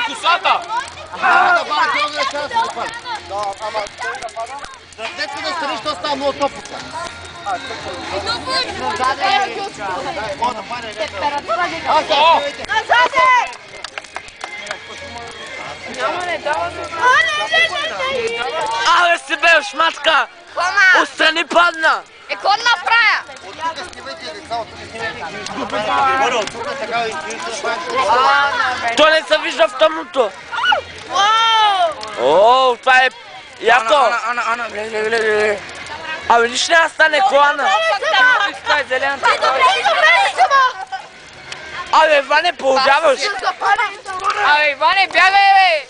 косата! Да бавите огъня, ще да се запали. Ама днеска да станеш, то става много топло. Абе си бе, шматка! Отстрани падна! Е, ко направя? От тук снимайте деца, от тук снимайте. От тук така и стоите. То не се вижда в тъмното! О, това е яко! Гледай. Абе, нищо няма стане колана! Абе, Иване, получаваш! Абе, Иване, бягай, бе!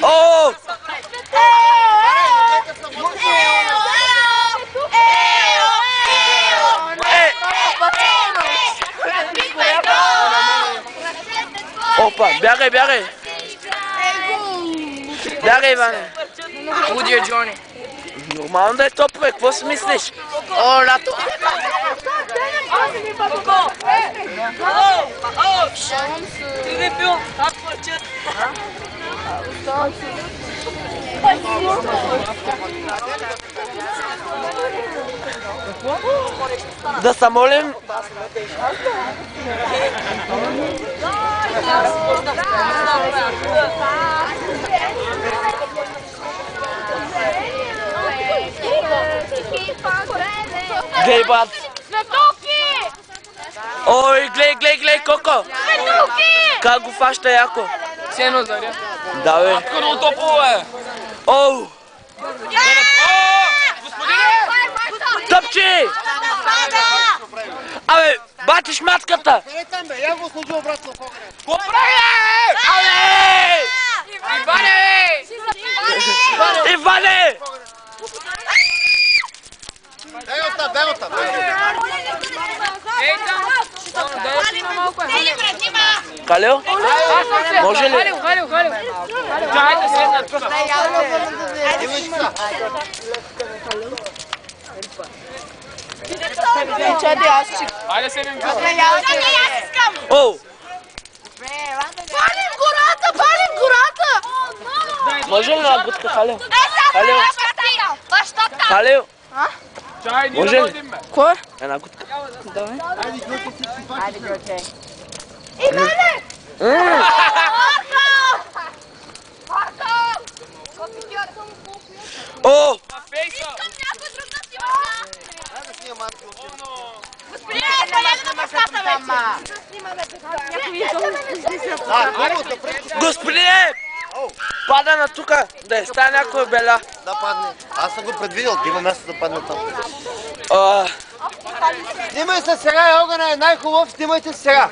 О! Опа, бягай, бягай! Бягай, Иване! Луди е Джони. Нормално да е топло, какво си мислиш? О, лято. Ти не бил, как плачат? Да се молим. Глей, брат. Светулки! Ой, глей, Коко. Светулки! Как го фаща яко? Сено заря. Да, бе. Много топло е. Оу! Господине! Тъпчи! Абе, батиш матката! Къде там бе? Я го сложи обратно в огъня. Го прави! Абе! Иване! Иване! Дай оттам, дай оттам. Ей там! Дай има малко е. Калео? Може ли? Халил. Чайте седна тук. Имай часа. Айде седем часа. Оу! Палим гората! Може ли на гудка, Халео? Халил! Халео? Чай, ние Може ли? работим, бе. Една гудка. Иване! О! На фейса. Някой друг да си Дай да снимам малко от тебе. Господин, поеме на бащата вече! Хубаво, да пръчиш. Господине! Пада на тука, да е стане някоя беля. Да падне. Аз съм го предвидел, има място да падне там. Снимай се сега, огъня е най-хубав, снимайте се сега.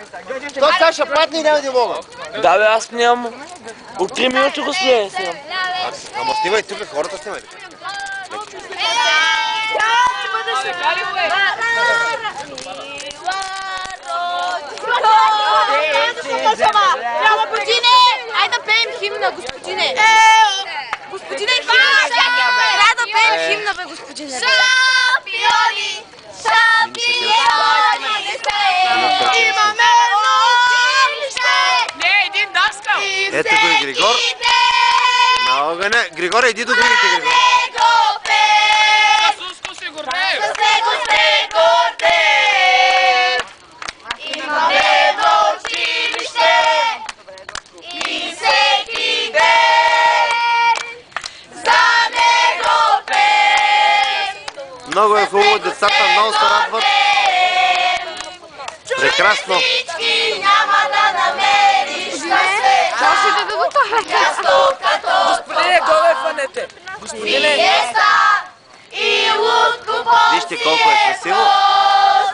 То сега ще падне и няма да мога. Да бе, аз нямам. От 3 минути господине снимам. Ама снимай тук, хората снимайте. Господине! Айде да пеем химна, господине! Господине, химна! Трябва да пеем химна, бе, господине! Шампиони! Шампиони сте! Имаме училище! Не, един даскал. Ето го и Григор. На огъня. Григор, иди до другите, Григор. Суско си гордеем. С него се гордеем! Имаме едно училище! И всеки ден за него пеем! Много е хубаво, децата много се радват. Прекрасно. Всички няма да намериш на света място като Господине, го ме фанете. фиеста и лудко Вижте колко е красиво.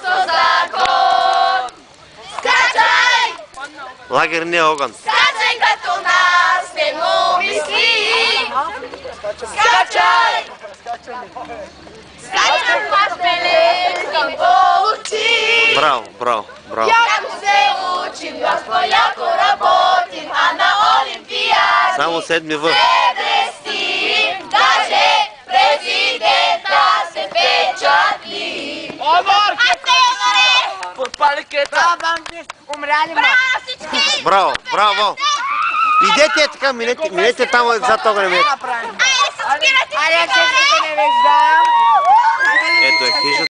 закон. Скачай! Лагерния огън. Скачай като нас не му мисли! Скачай! Скачай, пашпеле, да получи! Браво, браво, браво. Яко се учим, яко работим, а на Олимпиади Само 7 В. се блестим, даже президента се печатли. Обор! Айде, Иване! подпали кета. Умряли ма. Браво, браво. Идете така, минете там зад огъня. Аля, че не виждам. Ето е хижата.